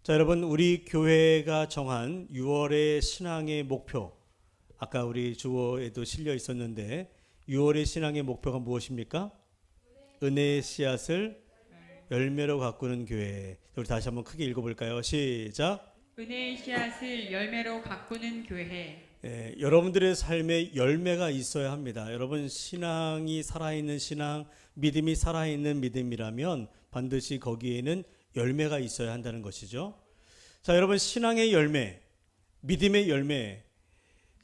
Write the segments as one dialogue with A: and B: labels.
A: 자, 여러분, 우리 교회가 정한 6월의 신앙의 목표, 아까 우리 주어에도 실려 있었는데 6월의 신앙의 목표가 무엇입니까? 은혜의 씨앗을 열매로 가꾸는 교회. 우리 다시 한번 크게 읽어볼까요? 시작.
B: 은혜의 씨앗을 열매로 가꾸는 교회.
A: 여러분들의 삶에 열매가 있어야 합니다. 여러분, 신앙이 살아있는 신앙, 믿음이 살아있는 믿음이라면 반드시 거기에는 열매가 있어야 한다는 것이죠. 자, 여러분, 신앙의 열매, 믿음의 열매.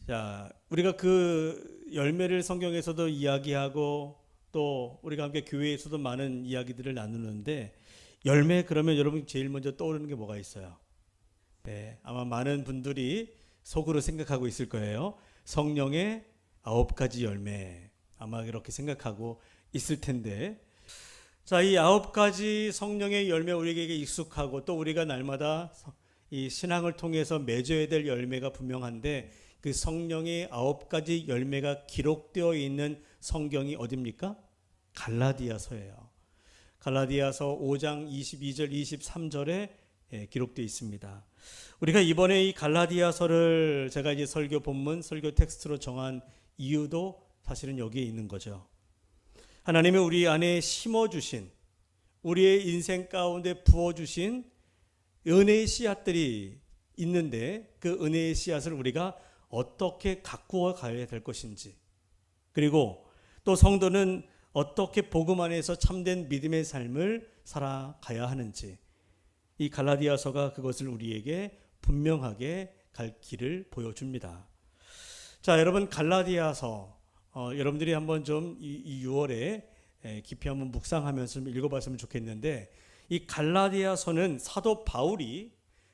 A: 자, 우리가 그 열매를 성경에서도 이야기하고 또 우리가 함께 교회에서도 많은 이야기들을 나누는데, 열매 그러면 여러분 제일 먼저 떠오르는 게 뭐가 있어요? 네, 아마 많은 분들이 속으로 생각하고 있을 거예요. 성령의 9가지 열매. 아마 이렇게 생각하고 있을 텐데, 자, 이 9가지 성령의 열매 우리에게 익숙하고 또 우리가 날마다 이 신앙을 통해서 맺어야 될 열매가 분명한데, 그 성령의 9가지 열매가 기록되어 있는 성경이 어디입니까? 갈라디아서예요. 갈라디아서 5장 22절 23절에 기록되어 있습니다. 우리가 이번에 이 갈라디아서를 제가 이제 설교 본문, 설교 텍스트로 정한 이유도 사실은 여기에 있는 거죠. 하나님이 우리 안에 심어주신, 우리의 인생 가운데 부어주신 은혜의 씨앗들이 있는데, 그 은혜의 씨앗을 우리가 어떻게 가꾸어 가야 될 것인지, 그리고 또 성도는 어떻게 복음 안에서 참된 믿음의 삶을 살아가야 하는지, 이 갈라디아서가 그것을 우리에게 분명하게 갈 길을 보여줍니다. 자, 여러분, 갈라디아서 여러분들이 한번 좀 이 6월에 깊이 한번 묵상하면서 읽어봤으면 좋겠는데, 이 갈라디아서는 사도 바울이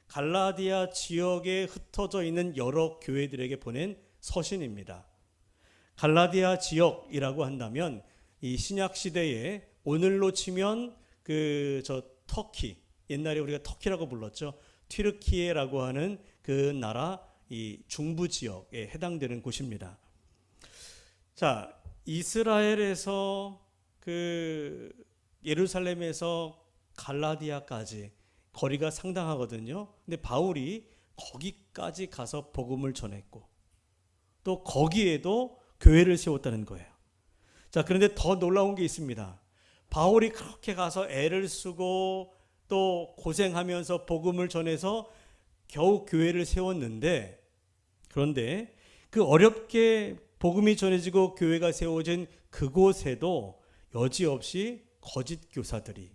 A: 갈라디아 지역에 흩어져 있는 여러 교회들에게 보낸 서신입니다. 갈라디아 지역이라고 한다면 이 신약 시대에 오늘로 치면 터키, 옛날에 우리가 터키라고 불렀죠. 튀르키예라고 하는 그 나라 이 중부 지역에 해당되는 곳입니다. 자, 이스라엘에서 예루살렘에서 갈라디아까지 거리가 상당하거든요. 근데 바울이 거기까지 가서 복음을 전했고 또 거기에도 교회를 세웠다는 거예요. 자, 그런데 더 놀라운 게 있습니다. 바울이 그렇게 가서 애를 쓰고 또 고생하면서 복음을 전해서 겨우 교회를 세웠는데, 그런데 그 어렵게 복음이 전해지고 교회가 세워진 그곳에도 여지없이 거짓 교사들이,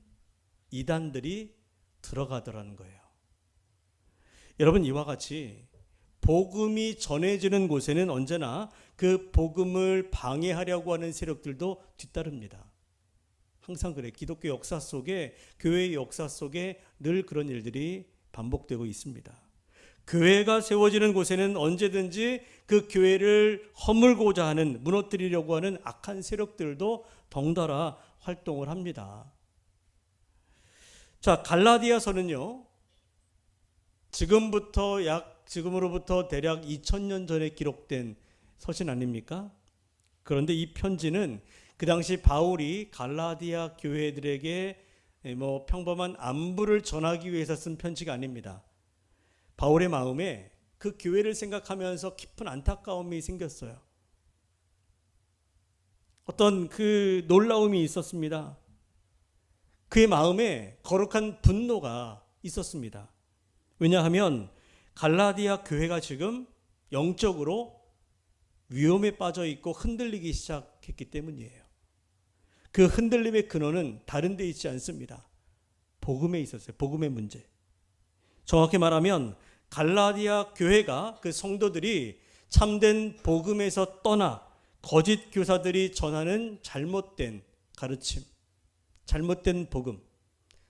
A: 이단들이 들어가더라는 거예요. 여러분, 이와 같이 복음이 전해지는 곳에는 언제나 그 복음을 방해하려고 하는 세력들도 뒤따릅니다. 항상 그래. 기독교 역사 속에, 교회의 역사 속에 늘 그런 일들이 반복되고 있습니다. 교회가 세워지는 곳에는 언제든지 그 교회를 허물고자 하는, 무너뜨리려고 하는 악한 세력들도 덩달아 활동을 합니다. 자, 갈라디아서는요, 지금으로부터 대략 2000년 전에 기록된 서신 아닙니까? 그런데 이 편지는 그 당시 바울이 갈라디아 교회들에게 평범한 안부를 전하기 위해서 쓴 편지가 아닙니다. 바울의 마음에 그 교회를 생각하면서 깊은 안타까움이 생겼어요. 어떤 그 놀라움이 있었습니다. 그의 마음에 거룩한 분노가 있었습니다. 왜냐하면 갈라디아 교회가 지금 영적으로 위험에 빠져 있고 흔들리기 시작했기 때문이에요. 그 흔들림의 근원은 다른 데 있지 않습니다. 복음에 있었어요. 복음의 문제. 정확히 말하면 갈라디아 교회가, 그 성도들이 참된 복음에서 떠나 거짓 교사들이 전하는 잘못된 가르침, 잘못된 복음,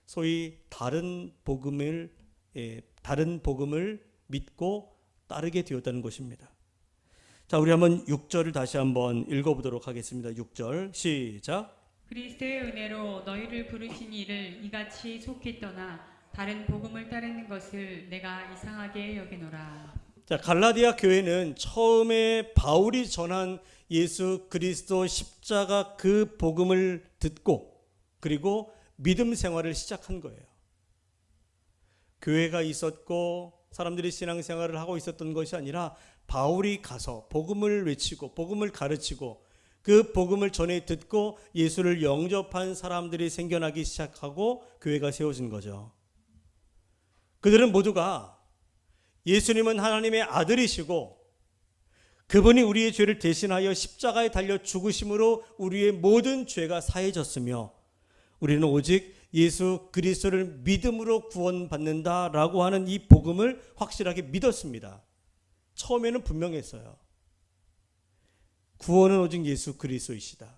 A: 소위 다른 복음을 믿고 따르게 되었다는 것입니다. 자, 우리 한번 6절을 다시 한번 읽어보도록 하겠습니다. 6절 시작.
B: 그리스도의 은혜로 너희를 부르신 이를 이같이 속히 떠나 다른 복음을 따르는 것을 내가 이상하게 여기노라.
A: 자, 갈라디아 교회는 처음에 바울이 전한 예수 그리스도 십자가 그 복음을 듣고 그리고 믿음 생활을 시작한 거예요. 교회가 있었고 사람들이 신앙생활을 하고 있었던 것이 아니라 바울이 가서 복음을 외치고 복음을 가르치고 그 복음을 전해 듣고 예수를 영접한 사람들이 생겨나기 시작하고 교회가 세워진 거죠. 그들은 모두가 예수님은 하나님의 아들이시고 그분이 우리의 죄를 대신하여 십자가에 달려 죽으심으로 우리의 모든 죄가 사해졌으며 우리는 오직 예수 그리스도를 믿음으로 구원받는다라고 하는 이 복음을 확실하게 믿었습니다. 처음에는 분명했어요. 구원은 오직 예수 그리스도이시다.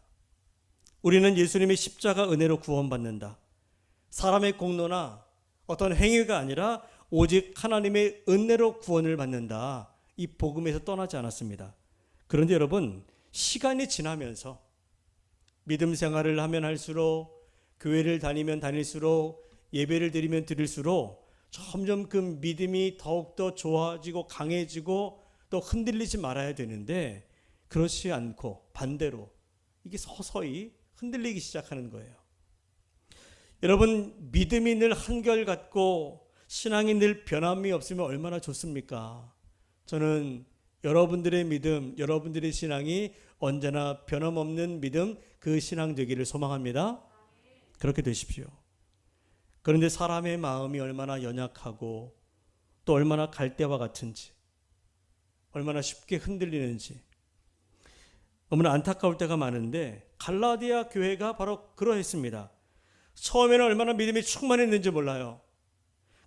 A: 우리는 예수님의 십자가 은혜로 구원받는다. 사람의 공로나 어떤 행위가 아니라 오직 하나님의 은혜로 구원을 받는다. 이 복음에서 떠나지 않았습니다. 그런데 여러분, 시간이 지나면서 믿음 생활을 하면 할수록, 교회를 다니면 다닐수록, 예배를 드리면 드릴수록 점점 그 믿음이 더욱더 좋아지고 강해지고 또 흔들리지 말아야 되는데 그렇지 않고 반대로 이게 서서히 흔들리기 시작하는 거예요. 여러분, 믿음이 늘 한결같고 신앙이 늘 변함이 없으면 얼마나 좋습니까? 저는 여러분들의 믿음, 여러분들의 신앙이 언제나 변함없는 믿음, 그 신앙 되기를 소망합니다. 그렇게 되십시오. 그런데 사람의 마음이 얼마나 연약하고 또 얼마나 갈대와 같은지, 얼마나 쉽게 흔들리는지 너무나 안타까울 때가 많은데 갈라디아 교회가 바로 그러했습니다. 처음에는 얼마나 믿음이 충만했는지 몰라요.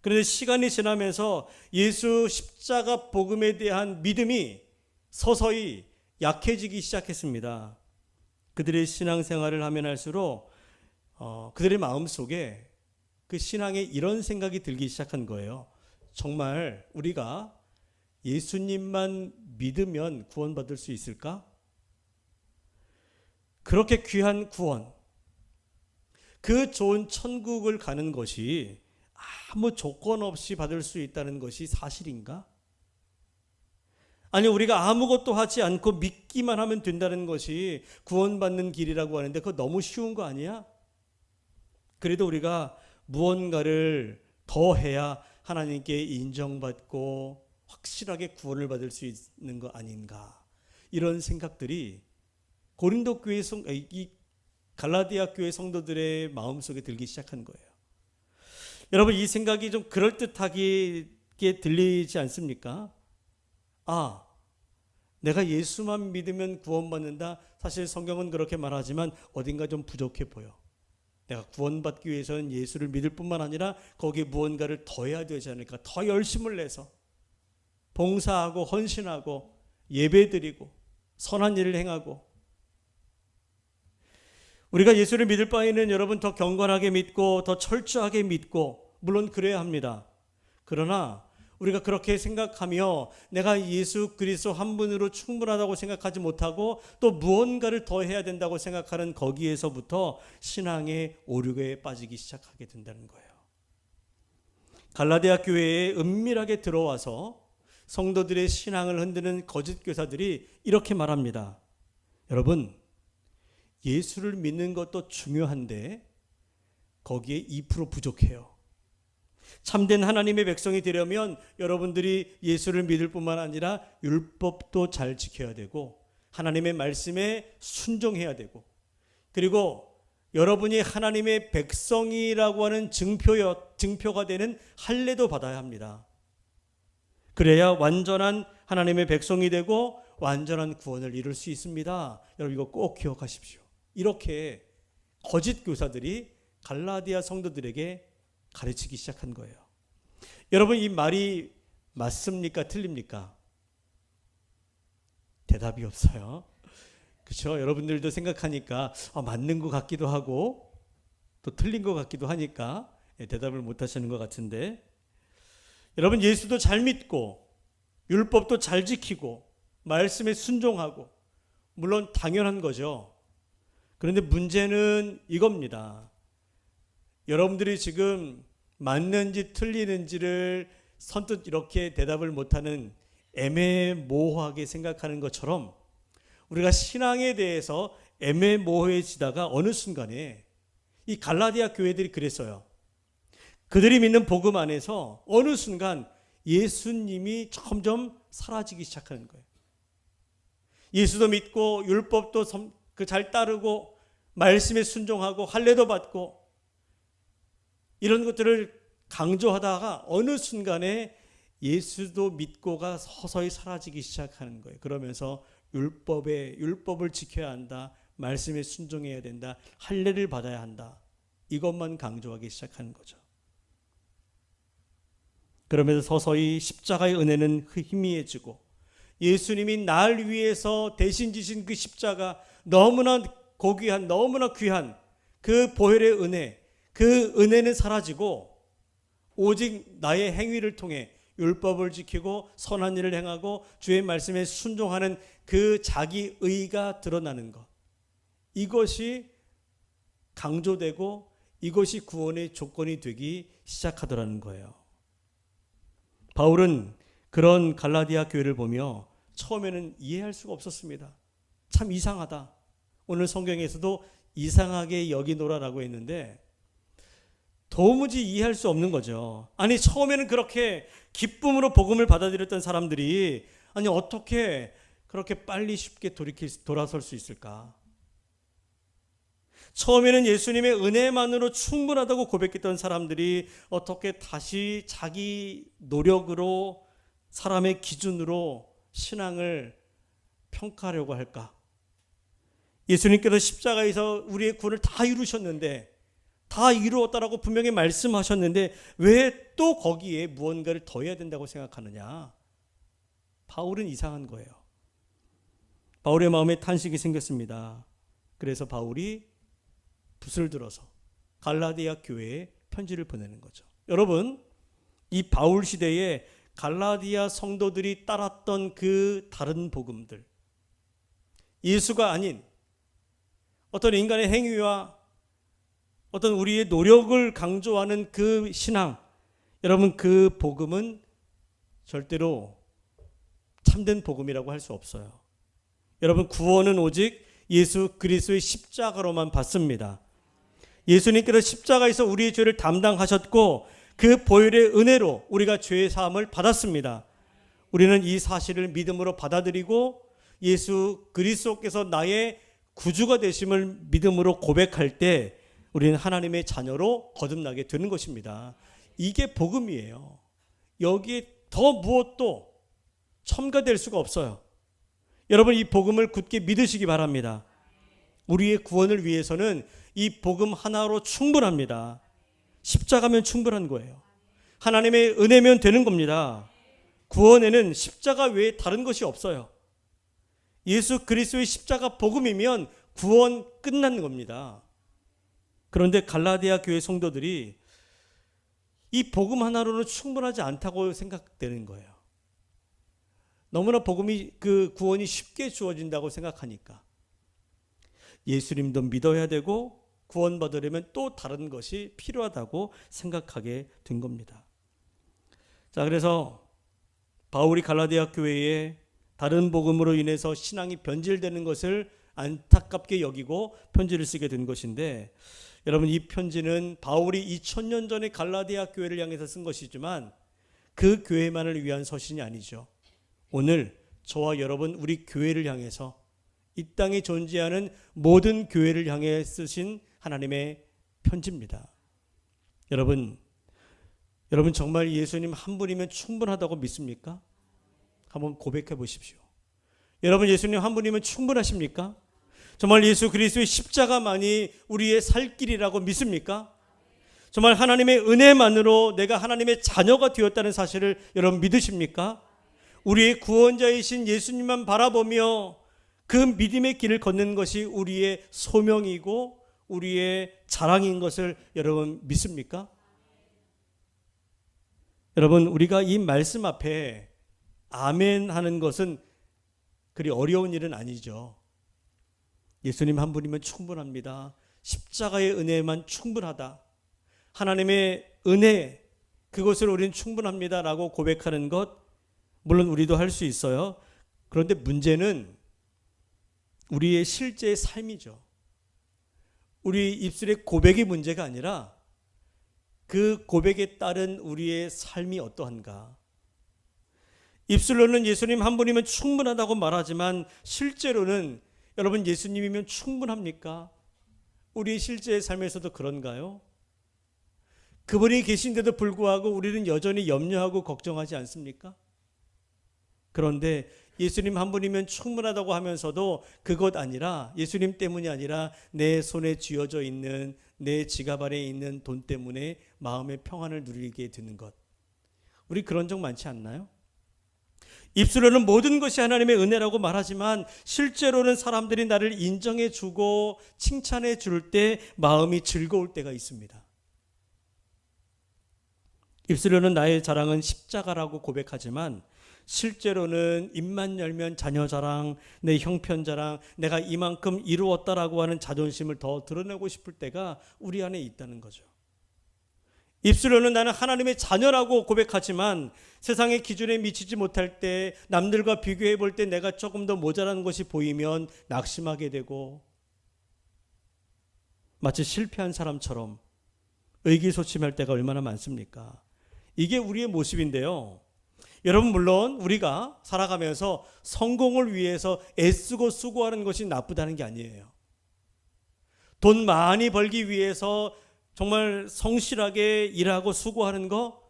A: 그런데 시간이 지나면서 예수 십자가 복음에 대한 믿음이 서서히 약해지기 시작했습니다. 그들의 신앙생활을 하면 할수록 그들의 마음속에 그 신앙에 이런 생각이 들기 시작한 거예요. 정말 우리가 예수님만 믿으면 구원받을 수 있을까? 그렇게 귀한 구원, 그 좋은 천국을 가는 것이 아무 조건 없이 받을 수 있다는 것이 사실인가? 아니, 우리가 아무것도 하지 않고 믿기만 하면 된다는 것이 구원받는 길이라고 하는데 그거 너무 쉬운 거 아니야? 그래도 우리가 무언가를 더 해야 하나님께 인정받고 확실하게 구원을 받을 수 있는 거 아닌가? 이런 생각들이 고린도 교회 이 갈라디아 교회 성도들의 마음속에 들기 시작한 거예요. 여러분, 이 생각이 좀 그럴듯하게 들리지 않습니까? 아, 내가 예수만 믿으면 구원받는다. 사실 성경은 그렇게 말하지만 어딘가 좀 부족해 보여. 내가 구원받기 위해서는 예수를 믿을 뿐만 아니라 거기에 무언가를 더 해야 되지 않을까. 더 열심을 내서 봉사하고 헌신하고 예배드리고 선한 일을 행하고. 우리가 예수를 믿을 바에는 여러분 더 경건하게 믿고 더 철저하게 믿고 물론 그래야 합니다. 그러나 우리가 그렇게 생각하며 내가 예수 그리스도 한 분으로 충분하다고 생각하지 못하고 또 무언가를 더 해야 된다고 생각하는 거기에서부터 신앙의 오류에 빠지기 시작하게 된다는 거예요. 갈라디아 교회에 은밀하게 들어와서 성도들의 신앙을 흔드는 거짓 교사들이 이렇게 말합니다. 여러분, 예수를 믿는 것도 중요한데 거기에 2% 부족해요. 참된 하나님의 백성이 되려면 여러분들이 예수를 믿을 뿐만 아니라 율법도 잘 지켜야 되고 하나님의 말씀에 순종해야 되고 그리고 여러분이 하나님의 백성이라고 하는 증표가 되는 할례도 받아야 합니다. 그래야 완전한 하나님의 백성이 되고 완전한 구원을 이룰 수 있습니다. 여러분, 이거 꼭 기억하십시오. 이렇게 거짓 교사들이 갈라디아 성도들에게 가르치기 시작한 거예요. 여러분, 이 말이 맞습니까? 틀립니까? 대답이 없어요. 그렇죠? 여러분들도 생각하니까 맞는 것 같기도 하고 또 틀린 것 같기도 하니까 대답을 못 하시는 것 같은데, 여러분, 예수도 잘 믿고 율법도 잘 지키고 말씀에 순종하고 물론 당연한 거죠. 그런데 문제는 이겁니다. 여러분들이 지금 맞는지 틀리는지를 선뜻 이렇게 대답을 못하는 애매모호하게 생각하는 것처럼 우리가 신앙에 대해서 애매모호해지다가 어느 순간에 이 갈라디아 교회들이 그랬어요. 그들이 믿는 복음 안에서 어느 순간 예수님이 점점 사라지기 시작하는 거예요. 예수도 믿고 율법도 잘 따르고 말씀에 순종하고 할례도 받고 이런 것들을 강조하다가 어느 순간에 예수도 믿고가 서서히 사라지기 시작하는 거예요. 그러면서 율법을 지켜야 한다. 말씀에 순종해야 된다. 할례를 받아야 한다. 이것만 강조하기 시작하는 거죠. 그러면서 서서히 십자가의 은혜는 희미해지고 예수님이 날 위해서 대신 지신 그 십자가 너무나 고귀한 너무나 귀한 그 보혈의 은혜, 그 은혜는 사라지고 오직 나의 행위를 통해 율법을 지키고 선한 일을 행하고 주의 말씀에 순종하는 그 자기 의가 드러나는 것, 이것이 강조되고 이것이 구원의 조건이 되기 시작하더라는 거예요. 바울은 그런 갈라디아 교회를 보며 처음에는 이해할 수가 없었습니다. 참 이상하다. 오늘 성경에서도 이상하게 여기노라라고 했는데 도무지 이해할 수 없는 거죠. 아니 처음에는 그렇게 기쁨으로 복음을 받아들였던 사람들이 아니 어떻게 그렇게 빨리 쉽게 돌아설 수 있을까? 처음에는 예수님의 은혜만으로 충분하다고 고백했던 사람들이 어떻게 다시 자기 노력으로 사람의 기준으로 신앙을 평가하려고 할까? 예수님께서 십자가에서 우리의 구원을 다 이루셨는데 다 이루었다라고 분명히 말씀하셨는데 왜 또 거기에 무언가를 더해야 된다고 생각하느냐? 바울은 이상한 거예요. 바울의 마음에 탄식이 생겼습니다. 그래서 바울이 붓을 들어서 갈라디아 교회에 편지를 보내는 거죠. 여러분, 이 바울 시대에 갈라디아 성도들이 따랐던 그 다른 복음들, 예수가 아닌 어떤 인간의 행위와 어떤 우리의 노력을 강조하는 그 신앙, 여러분 그 복음은 절대로 참된 복음이라고 할 수 없어요. 여러분 구원은 오직 예수 그리스도의 십자가로만 받습니다. 예수님께서 십자가에서 우리의 죄를 담당하셨고 그 보혈의 은혜로 우리가 죄의 사함을 받았습니다. 우리는 이 사실을 믿음으로 받아들이고 예수 그리스도께서 나의 구주가 되심을 믿음으로 고백할 때 우리는 하나님의 자녀로 거듭나게 되는 것입니다. 이게 복음이에요. 여기에 더 무엇도 첨가될 수가 없어요. 여러분 이 복음을 굳게 믿으시기 바랍니다. 우리의 구원을 위해서는 이 복음 하나로 충분합니다. 십자가면 충분한 거예요. 하나님의 은혜면 되는 겁니다. 구원에는 십자가 외에 다른 것이 없어요. 예수 그리스도의 십자가 복음이면 구원 끝난 겁니다. 그런데 갈라디아 교회 성도들이 이 복음 하나로는 충분하지 않다고 생각되는 거예요. 너무나 그 구원이 쉽게 주어진다고 생각하니까 예수님도 믿어야 되고 구원받으려면 또 다른 것이 필요하다고 생각하게 된 겁니다. 자, 그래서 바울이 갈라디아 교회에 다른 복음으로 인해서 신앙이 변질되는 것을 안타깝게 여기고 편지를 쓰게 된 것인데, 여러분 이 편지는 바울이 2000년 전에 갈라디아 교회를 향해서 쓴 것이지만 그 교회만을 위한 서신이 아니죠. 오늘 저와 여러분 우리 교회를 향해서 이 땅에 존재하는 모든 교회를 향해 쓰신 하나님의 편지입니다. 여러분 정말 예수님 한 분이면 충분하다고 믿습니까? 한번 고백해 보십시오. 여러분 예수님 한 분이면 충분하십니까? 정말 예수 그리스도의 십자가만이 우리의 살 길이라고 믿습니까? 정말 하나님의 은혜만으로 내가 하나님의 자녀가 되었다는 사실을 여러분 믿으십니까? 우리의 구원자이신 예수님만 바라보며 그 믿음의 길을 걷는 것이 우리의 소명이고 우리의 자랑인 것을 여러분 믿습니까? 여러분 우리가 이 말씀 앞에 아멘 하는 것은 그리 어려운 일은 아니죠. 예수님 한 분이면 충분합니다. 십자가의 은혜만 충분하다. 하나님의 은혜 그것을 우리는 충분합니다라고 고백하는 것 물론 우리도 할 수 있어요. 그런데 문제는 우리의 실제의 삶이죠. 우리 입술의 고백이 문제가 아니라 그 고백에 따른 우리의 삶이 어떠한가? 입술로는 예수님 한 분이면 충분하다고 말하지만 실제로는 여러분 예수님이면 충분합니까? 우리 실제의 삶에서도 그런가요? 그분이 계신데도 불구하고 우리는 여전히 염려하고 걱정하지 않습니까? 그런데 예수님 한 분이면 충분하다고 하면서도 그것 아니라 예수님 때문이 아니라 내 손에 쥐어져 있는 내 지갑 안에 있는 돈 때문에 마음의 평안을 누리게 되는 것. 우리 그런 적 많지 않나요? 입술로는 모든 것이 하나님의 은혜라고 말하지만 실제로는 사람들이 나를 인정해 주고 칭찬해 줄 때 마음이 즐거울 때가 있습니다. 입술로는 나의 자랑은 십자가라고 고백하지만 실제로는 입만 열면 자녀 자랑, 내 형편 자랑, 내가 이만큼 이루었다라고 하는 자존심을 더 드러내고 싶을 때가 우리 안에 있다는 거죠. 입술로는 나는 하나님의 자녀라고 고백하지만 세상의 기준에 미치지 못할 때, 남들과 비교해 볼 때 내가 조금 더 모자란 것이 보이면 낙심하게 되고 마치 실패한 사람처럼 의기소침할 때가 얼마나 많습니까? 이게 우리의 모습인데요. 여러분, 물론 우리가 살아가면서 성공을 위해서 애쓰고 수고하는 것이 나쁘다는 게 아니에요. 돈 많이 벌기 위해서 정말 성실하게 일하고 수고하는 거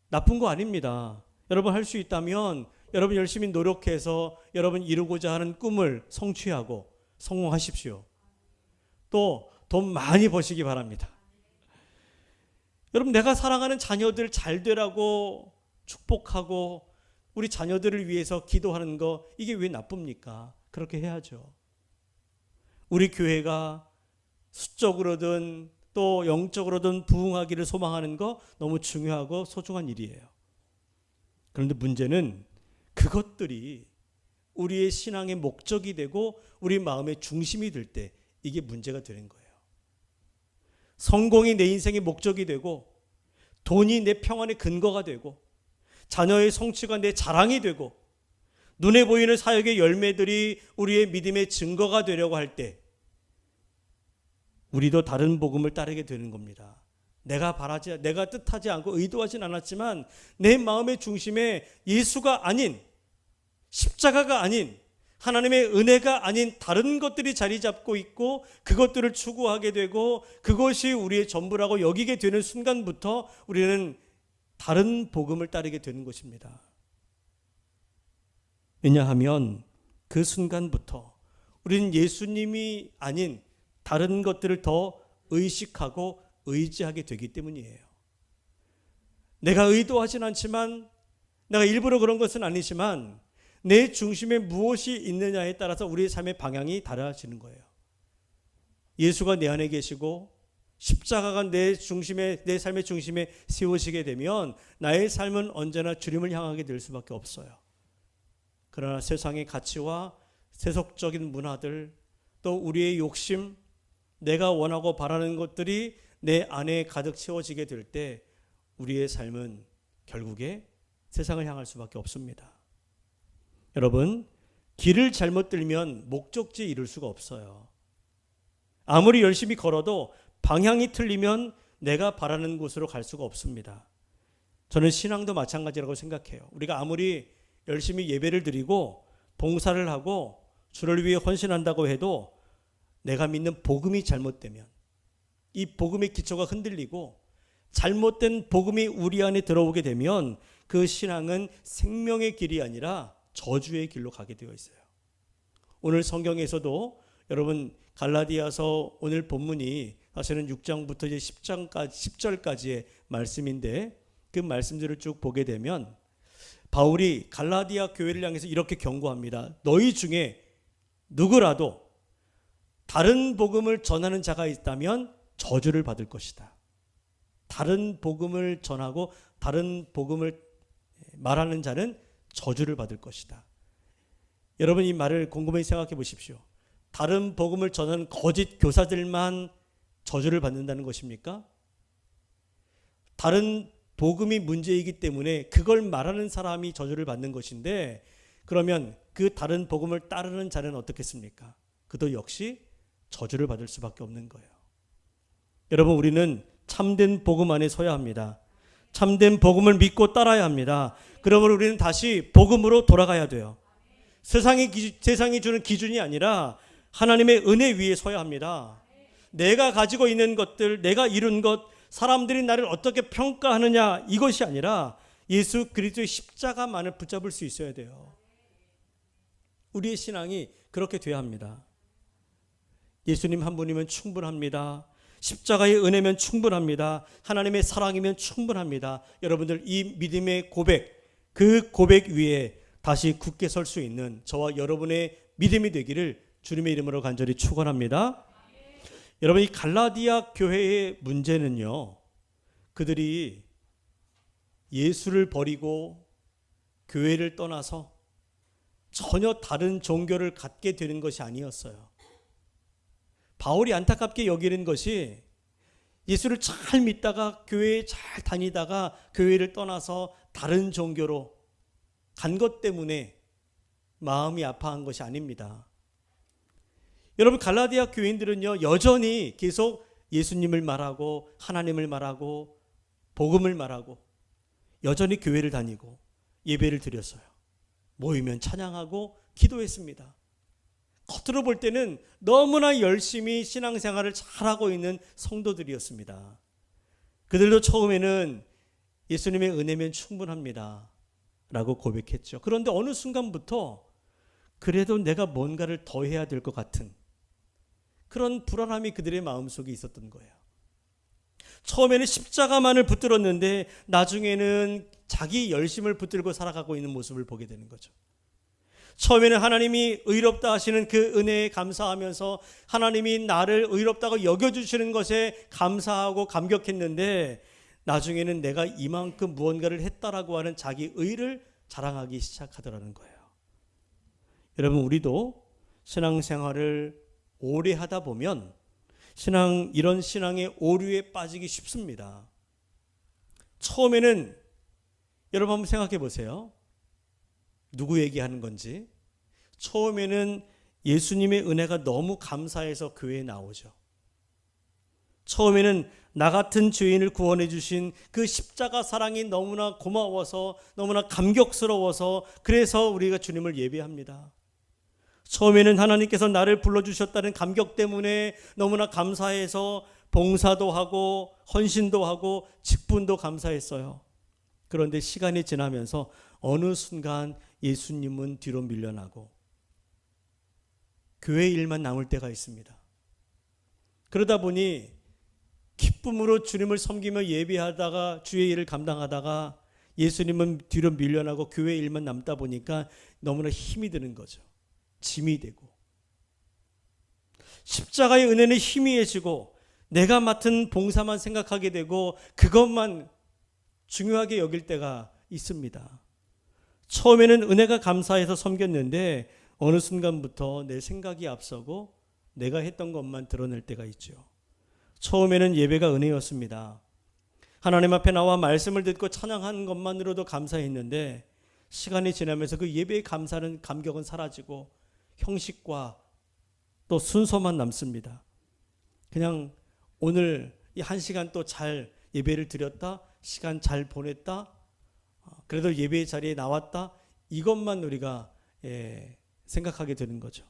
A: 나쁜 거 아닙니다. 여러분 할 수 있다면 여러분 열심히 노력해서 여러분 이루고자 하는 꿈을 성취하고 성공하십시오. 또 돈 많이 버시기 바랍니다. 여러분, 내가 사랑하는 자녀들 잘 되라고 축복하고 우리 자녀들을 위해서 기도하는 거, 이게 왜 나쁩니까? 그렇게 해야죠. 우리 교회가 수적으로든 또 영적으로든 부흥하기를 소망하는 거 너무 중요하고 소중한 일이에요. 그런데 문제는 그것들이 우리의 신앙의 목적이 되고 우리 마음의 중심이 될 때 이게 문제가 되는 거예요. 성공이 내 인생의 목적이 되고 돈이 내 평안의 근거가 되고 자녀의 성취가 내 자랑이 되고 눈에 보이는 사역의 열매들이 우리의 믿음의 증거가 되려고 할 때 우리도 다른 복음을 따르게 되는 겁니다. 내가 뜻하지 않고 의도하진 않았지만 내 마음의 중심에 예수가 아닌, 십자가가 아닌, 하나님의 은혜가 아닌 다른 것들이 자리 잡고 있고 그것들을 추구하게 되고 그것이 우리의 전부라고 여기게 되는 순간부터 우리는 다른 복음을 따르게 되는 것입니다. 왜냐하면 그 순간부터 우리는 예수님이 아닌 다른 것들을 더 의식하고 의지하게 되기 때문이에요. 내가 의도하진 않지만, 내가 일부러 그런 것은 아니지만 내 중심에 무엇이 있느냐에 따라서 우리의 삶의 방향이 달라지는 거예요. 예수가 내 안에 계시고 십자가가 내 삶의 중심에 세우시게 되면 나의 삶은 언제나 주님을 향하게 될 수밖에 없어요. 그러나 세상의 가치와 세속적인 문화들, 또 우리의 욕심, 내가 원하고 바라는 것들이 내 안에 가득 채워지게 될 때 우리의 삶은 결국에 세상을 향할 수밖에 없습니다. 여러분, 길을 잘못 들면 목적지에 이를 수가 없어요. 아무리 열심히 걸어도 방향이 틀리면 내가 바라는 곳으로 갈 수가 없습니다. 저는 신앙도 마찬가지라고 생각해요. 우리가 아무리 열심히 예배를 드리고 봉사를 하고 주를 위해 헌신한다고 해도 내가 믿는 복음이 잘못되면, 이 복음의 기초가 흔들리고 잘못된 복음이 우리 안에 들어오게 되면 그 신앙은 생명의 길이 아니라 저주의 길로 가게 되어 있어요. 오늘 성경에서도 여러분 갈라디아서 오늘 본문이 사실은 6장부터 이제 10절까지의 말씀인데 그 말씀들을 쭉 보게 되면 바울이 갈라디아 교회를 향해서 이렇게 경고합니다. 너희 중에 누구라도 다른 복음을 전하는 자가 있다면 저주를 받을 것이다. 다른 복음을 전하고 다른 복음을 말하는 자는 저주를 받을 것이다. 여러분, 이 말을 곰곰이 생각해 보십시오. 다른 복음을 전하는 거짓 교사들만 저주를 받는다는 것입니까? 다른 복음이 문제이기 때문에 그걸 말하는 사람이 저주를 받는 것인데, 그러면 그 다른 복음을 따르는 자는 어떻겠습니까? 그도 역시 저주를 받을 수밖에 없는 거예요. 여러분, 우리는 참된 복음 안에 서야 합니다. 참된 복음을 믿고 따라야 합니다. 그러면 우리는 다시 복음으로 돌아가야 돼요. 세상이 주는 기준이 아니라 하나님의 은혜 위에 서야 합니다. 내가 가지고 있는 것들, 내가 이룬 것, 사람들이 나를 어떻게 평가하느냐, 이것이 아니라 예수 그리스도의 십자가만을 붙잡을 수 있어야 돼요. 우리의 신앙이 그렇게 돼야 합니다. 예수님 한 분이면 충분합니다. 십자가의 은혜면 충분합니다. 하나님의 사랑이면 충분합니다. 여러분들 이 믿음의 고백, 그 고백 위에 다시 굳게 설 수 있는 저와 여러분의 믿음이 되기를 주님의 이름으로 간절히 축원합니다. 여러분, 이 갈라디아 교회의 문제는요, 그들이 예수를 버리고 교회를 떠나서 전혀 다른 종교를 갖게 되는 것이 아니었어요. 바울이 안타깝게 여기는 것이 예수를 잘 믿다가 교회에 잘 다니다가 교회를 떠나서 다른 종교로 간 것 때문에 마음이 아파한 것이 아닙니다. 여러분, 갈라디아 교인들은요, 여전히 계속 예수님을 말하고 하나님을 말하고 복음을 말하고 여전히 교회를 다니고 예배를 드렸어요. 모이면 찬양하고 기도했습니다. 겉으로 볼 때는 너무나 열심히 신앙생활을 잘하고 있는 성도들이었습니다. 그들도 처음에는 예수님의 은혜면 충분합니다 라고 고백했죠. 그런데 어느 순간부터 그래도 내가 뭔가를 더 해야 될 것 같은 그런 불안함이 그들의 마음속에 있었던 거예요. 처음에는 십자가만을 붙들었는데 나중에는 자기 열심을 붙들고 살아가고 있는 모습을 보게 되는 거죠. 처음에는 하나님이 의롭다 하시는 그 은혜에 감사하면서 하나님이 나를 의롭다고 여겨주시는 것에 감사하고 감격했는데 나중에는 내가 이만큼 무언가를 했다라고 하는 자기 의를 자랑하기 시작하더라는 거예요. 여러분, 우리도 신앙생활을 오래 하다 보면 이런 신앙의 오류에 빠지기 쉽습니다. 처음에는 여러분 한번 생각해 보세요. 누구 얘기하는 건지. 처음에는 예수님의 은혜가 너무 감사해서 교회에 나오죠. 처음에는 나 같은 죄인을 구원해 주신 그 십자가 사랑이 너무나 고마워서 너무나 감격스러워서 그래서 우리가 주님을 예배합니다. 처음에는 하나님께서 나를 불러주셨다는 감격 때문에 너무나 감사해서 봉사도 하고 헌신도 하고 직분도 감사했어요. 그런데 시간이 지나면서 어느 순간 예수님은 뒤로 밀려나고 교회 일만 남을 때가 있습니다. 그러다 보니 기쁨으로 주님을 섬기며 예배하다가 주의 일을 감당하다가 예수님은 뒤로 밀려나고 교회 일만 남다 보니까 너무나 힘이 드는 거죠. 짐이 되고 십자가의 은혜는 희미해지고 내가 맡은 봉사만 생각하게 되고 그것만 중요하게 여길 때가 있습니다. 처음에는 은혜가 감사해서 섬겼는데 어느 순간부터 내 생각이 앞서고 내가 했던 것만 드러낼 때가 있죠. 처음에는 예배가 은혜였습니다. 하나님 앞에 나와 말씀을 듣고 찬양하는 것만으로도 감사했는데 시간이 지나면서 그 예배의 감격은 사라지고 형식과 또 순서만 남습니다. 그냥 오늘 이 한 시간 또 잘 예배를 드렸다, 시간 잘 보냈다, 그래도 예배의 자리에 나왔다, 이것만 우리가 생각하게 되는 거죠.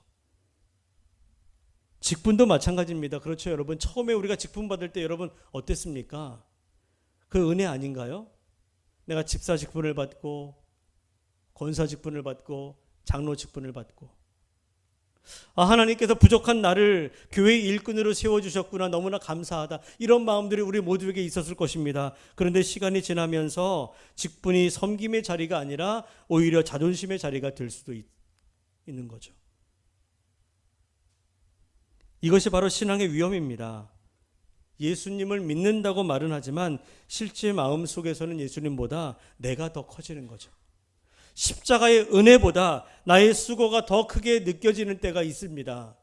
A: 직분도 마찬가지입니다. 그렇죠, 여러분. 처음에 우리가 직분 받을 때 여러분 어땠습니까? 그 은혜 아닌가요? 내가 집사 직분을 받고 권사 직분을 받고 장로 직분을 받고 하나님께서 부족한 나를 교회 일꾼으로 세워주셨구나, 너무나 감사하다, 이런 마음들이 우리 모두에게 있었을 것입니다. 그런데 시간이 지나면서 직분이 섬김의 자리가 아니라 오히려 자존심의 자리가 될 수도 있는 거죠. 이것이 바로 신앙의 위험입니다. 예수님을 믿는다고 말은 하지만 실제 마음속에서는 예수님보다 내가 더 커지는 거죠. 십자가의 은혜보다 나의 수고가 더 크게 느껴지는 때가 있습니다.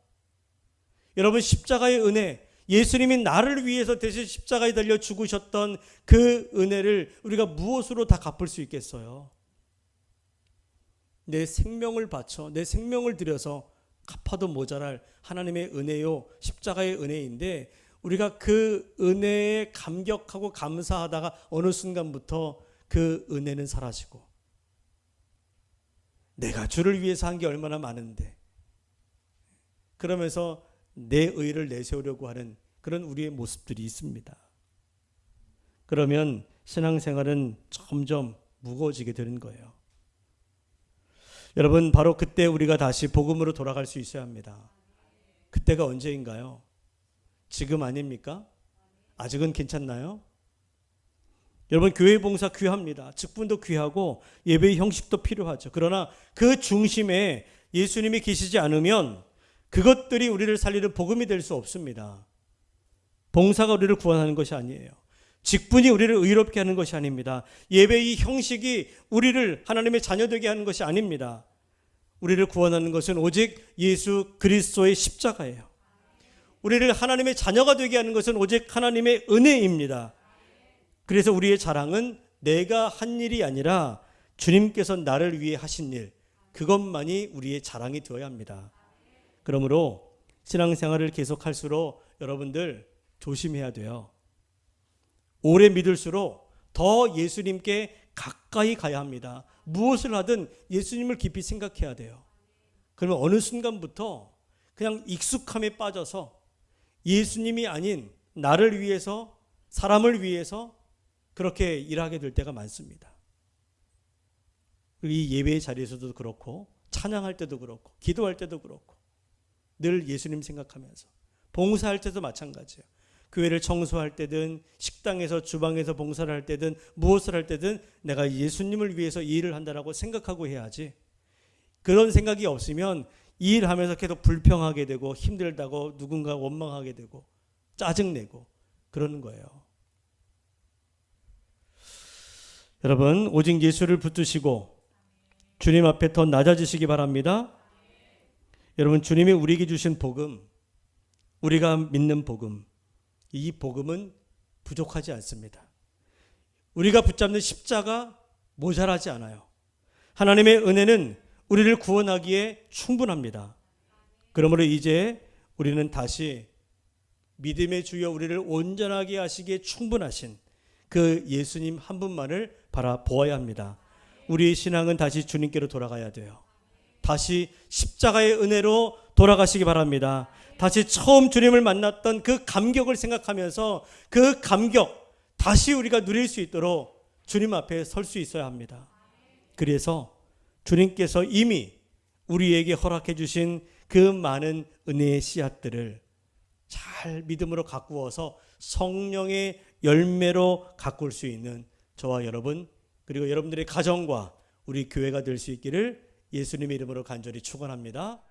A: 여러분, 십자가의 은혜, 예수님이 나를 위해서 대신 십자가에 달려 죽으셨던 그 은혜를 우리가 무엇으로 다 갚을 수 있겠어요? 내 생명을 바쳐, 내 생명을 들여서 갚아도 모자랄 하나님의 은혜요, 십자가의 은혜인데 우리가 그 은혜에 감격하고 감사하다가 어느 순간부터 그 은혜는 사라지고 내가 주를 위해서 한 게 얼마나 많은데 그러면서 내 의를 내세우려고 하는 그런 우리의 모습들이 있습니다. 그러면 신앙생활은 점점 무거워지게 되는 거예요. 여러분, 바로 그때 우리가 다시 복음으로 돌아갈 수 있어야 합니다. 그때가 언제인가요? 지금 아닙니까? 아직은 괜찮나요? 여러분, 교회 봉사 귀합니다. 직분도 귀하고 예배의 형식도 필요하죠. 그러나 그 중심에 예수님이 계시지 않으면 그것들이 우리를 살리는 복음이 될 수 없습니다. 봉사가 우리를 구원하는 것이 아니에요. 직분이 우리를 의롭게 하는 것이 아닙니다. 예배의 형식이 우리를 하나님의 자녀 되게 하는 것이 아닙니다. 우리를 구원하는 것은 오직 예수 그리스도의 십자가예요. 우리를 하나님의 자녀가 되게 하는 것은 오직 하나님의 은혜입니다. 그래서 우리의 자랑은 내가 한 일이 아니라 주님께서 나를 위해 하신 일, 그것만이 우리의 자랑이 되어야 합니다. 그러므로 신앙생활을 계속할수록 여러분들 조심해야 돼요. 오래 믿을수록 더 예수님께 가까이 가야 합니다. 무엇을 하든 예수님을 깊이 생각해야 돼요. 그러면 어느 순간부터 그냥 익숙함에 빠져서 예수님이 아닌 나를 위해서, 사람을 위해서 그렇게 일하게 될 때가 많습니다. 이 예배의 자리에서도 그렇고 찬양할 때도 그렇고 기도할 때도 그렇고 늘 예수님 생각하면서 봉사할 때도 마찬가지예요. 교회를 청소할 때든 식당에서 주방에서 봉사를 할 때든 무엇을 할 때든 내가 예수님을 위해서 이 일을 한다라고 생각하고 해야지. 그런 생각이 없으면 이 일하면서 계속 불평하게 되고 힘들다고 누군가 원망하게 되고 짜증내고 그러는 거예요. 여러분, 오직 예수를 붙드시고 주님 앞에 더 낮아지시기 바랍니다. 여러분, 주님이 우리에게 주신 복음, 우리가 믿는 복음, 이 복음은 부족하지 않습니다. 우리가 붙잡는 십자가 모자라지 않아요. 하나님의 은혜는 우리를 구원하기에 충분합니다. 그러므로 이제 우리는 다시 믿음의 주여 우리를 온전하게 하시기에 충분하신 그 예수님 한 분만을 바라보아야 합니다. 우리의 신앙은 다시 주님께로 돌아가야 돼요. 다시 십자가의 은혜로 돌아가시기 바랍니다. 다시 처음 주님을 만났던 그 감격을 생각하면서 그 감격 다시 우리가 누릴 수 있도록 주님 앞에 설 수 있어야 합니다. 그래서 주님께서 이미 우리에게 허락해 주신 그 많은 은혜의 씨앗들을 잘 믿음으로 가꾸어서 성령의 열매로 가꿀 수 있는 저와 여러분, 그리고 여러분들의 가정과 우리 교회가 될 수 있기를 예수님의 이름으로 간절히 축원합니다.